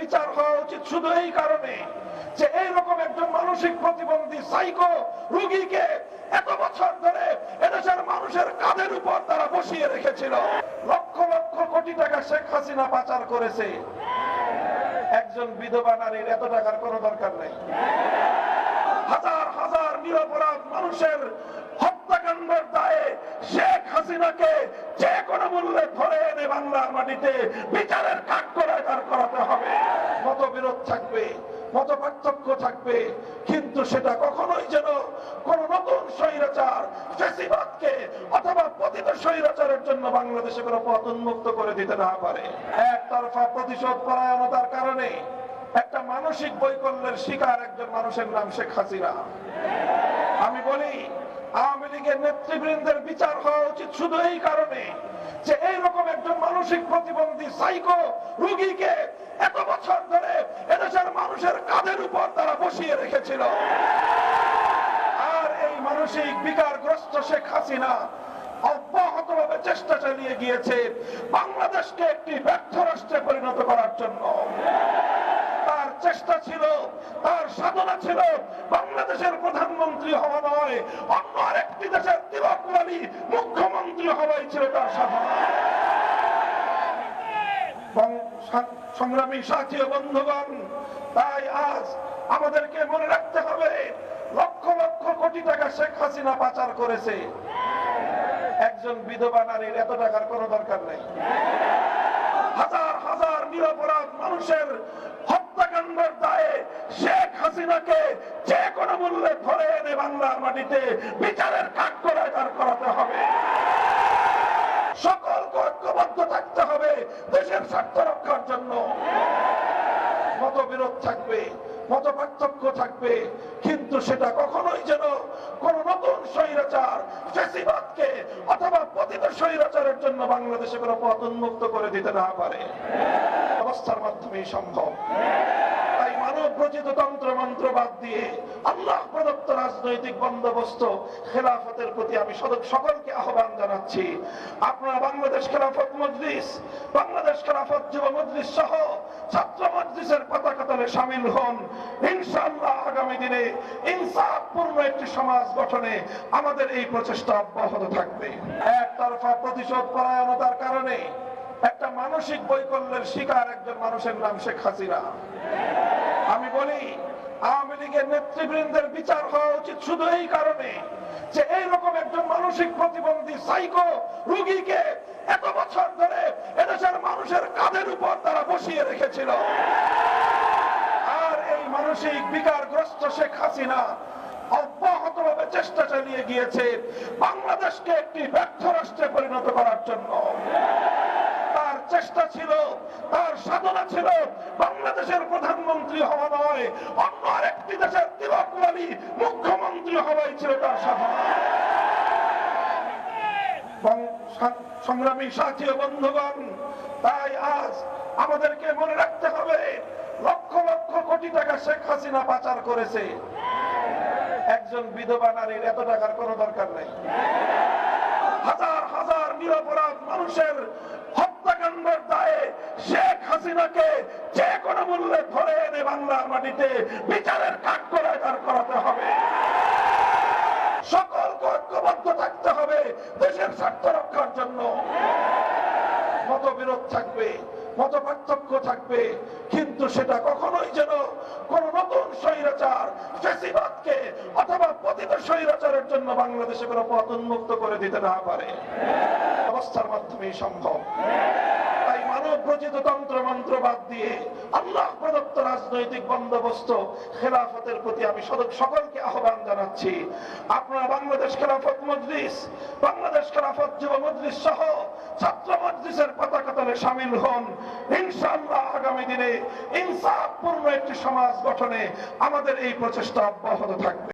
বিচার হওয়া উচিত শুধু এই কারণে যে এইরকম একজন মানসিক প্রতিবন্ধী সাইকো রোগীকে এত বছর ধরে এদেশের মানুষের কাঁধের উপর তারা বসিয়ে রেখেছিল। লক্ষ লক্ষ কোটি টাকা শেখ হাসিনা পাচার করেছে। একজন বিধবা নারীর এত টাকার কোনো দরকার নেই। হাজার হাজার নিরপরাধ মানুষের হত্যাকাণ্ডের দায়ে শেখ হাসিনাকে যে কোনো মূল্যে ধরে এনে বাংলার মাটিতে বিচারের কাঠগড়ায় দাঁড় করাতে হবে। মতবিরোধ থাকবে, মত পার্থক্য থাকবে, কিন্তু সেটা কখনোই যেন কোন নতুন স্বৈরাচার ফ্যাসিবাদকে অথবা পতিত স্বৈরাচারের জন্য বাংলাদেশে কোনো পথ উন্মুক্ত করে দিতে না পারে। একতরফা প্রতিশোধ পরায়ণতার কারণে একটা মানসিক বৈকল্যের শিকার একজন মানুষের নাম শেখ হাসিনা। আমি বলি, আওয়ামী লীগের নেতৃবৃন্দের বিচার হওয়া উচিত শুধু এই কারণে যে এইরকম একজন মানসিক প্রতিবন্ধী সাইকো রোগীকে এত বছর ধরে এদেশের মানুষের কাঁধের উপর তারা বসিয়ে রেখেছিল। আর এই মানসিক বিকারগ্রস্ত শেখ হাসিনা অব্যাহতভাবে চেষ্টা চালিয়ে গিয়েছে বাংলাদেশকে একটি ব্যর্থ রাষ্ট্রে পরিণত করার জন্য। তার চেষ্টা ছিল, তার সাধনা ছিল বাংলাদেশের প্রধানমন্ত্রী হওয়া নয়, অন্য আরেকটি দেশের তিলকমালী মুখ্যমন্ত্রী হওয়াই ছিল তার সাধনা। সংগ্রামী সাথী ও বন্ধুগণ, তাই আজ আমাদেরকে মনে রাখতে হবে, লক্ষ লক্ষ কোটি টাকা শেখ হাসিনা পাচার করেছে। একজন বিধবা নারীর এত টাকার কোনো দরকার নেই। হাজার হাজার নিরপরাধ মানুষের হত্যাকাণ্ডের দায়ে শেখ হাসিনাকে যে কোনো মূল্যে ধরে এনে বাংলার মাটিতে বিচারের কাঠগড়ায় দাঁড় করাতে হবে। সকলকে ঐক্যবদ্ধ থাকতে হবে দেশের স্বার্থ রক্ষার জন্য। মতবিরোধ থাকবে, মত পার্থক্য থাকবে, কিন্তু সেটা কখনোই যেন কোন নতুন স্বৈরাচার ফ্যাসিবাদকে অথবা পতিত স্বৈরাচারের জন্য বাংলাদেশে কোনো পথ উন্মুক্ত করে দিতে না পারে। অবস্থার মাধ্যমেই সম্ভব। তাই মানব রচিত তন্ত্র মন্ত্র বাদ দিয়ে আল্লাহ প্রদত্ত রাজনৈতিক বন্দোবস্ত খেলাফতের প্রতি আমি সকলকে আহ্বান জানাচ্ছি। আপনারা বাংলাদেশ খেলাফত মজলিস, বাংলাদেশ খেলাফত যুব মজলিস সহ ছাত্র মজলিসের পতাকা তলে শামিল হন। ইনশাআল্লাহ আগামী দিনে ইনসাফপূর্ণ একটি সমাজ গঠনে আমাদের এই প্রচেষ্টা অব্যাহত থাকবে। একতরফা প্রতিশোধ পরায়ণতার কারণে একটা মানসিক বৈকল্যের শিকার একজন মানুষের নাম শেখ হাসিনা। আমি বলি, আওয়ামী লীগের নেতৃবৃন্দের বিচার হওয়া উচিত শুধু এই কারণে যে এইরকম একজন মানসিক প্রতিবন্ধী সাইকো রোগীকে এত বছর ধরে এদেশের মানুষের কাঁধের উপর তারা বসিয়ে রেখেছিল। আর এই মানসিক বিকারগ্রস্ত শেখ হাসিনা অব্যাহতভাবে চেষ্টা চালিয়ে গিয়েছে বাংলাদেশকে একটি ব্যর্থ রাষ্ট্রে পরিণত করার জন্য। তার চেষ্টা ছিল, তার সাধনা ছিল বাংলাদেশের প্রধানমন্ত্রী হওয়া নয়, অন্য আরেকটি দেশের তিলকমালী মুখ্যমন্ত্রী হওয়াই ছিল তার সাধনা। সংগ্রামী সাথী ও বন্ধুগণ, তাই আজ আমাদেরকে মনে রাখতে হবে, লক্ষ লক্ষ কোটি টাকা শেখ হাসিনা পাচার করেছে। একজন বিধবা নারীর এত টাকার কোনো দরকার নেই। হাজার হাজার নিরপরাধ মানুষের হত্যাকাণ্ডের দায়ে শেখ হাসিনাকে যে কোনো মূল্যে ধরে এনে বাংলার মাটিতে বিচারের কাঠগড়ায় দাঁড় করাতে হবে। সকলকে ঐক্যবদ্ধ থাকতে হবে দেশের স্বার্থ রক্ষার জন্য। মতবিরোধ থাকবে, মত পার্থক্য থাকবে, কিন্তু সেটা কখনোই যেন কোন নতুন স্বৈরাচার ফ্যাসিবাদকে অথবা পতিত স্বৈরাচারের জন্য বাংলাদেশে কোনো পথ উন্মুক্ত করে দিতে না পারে। অবস্থার মাধ্যমেই সম্ভব। তাই মানব রচিত তন্ত্র মন্ত্র বাদ দিয়ে আল্লাহ প্রদত্ত রাজনৈতিক বন্দোবস্ত খেলাফতের প্রতি আমি সকলকে আহ্বান জানাচ্ছি। আপনারা বাংলাদেশ খেলাফত মজলিস, বাংলাদেশ খেলাফত যুব মজলিস সহ ছাত্র মজলিসের পতাকা তলে শামিল হন। ইনশাআল্লাহ আগামী দিনে ইনসাফপূর্ণ একটি সমাজ গঠনে আমাদের এই প্রচেষ্টা অব্যাহত থাকবে।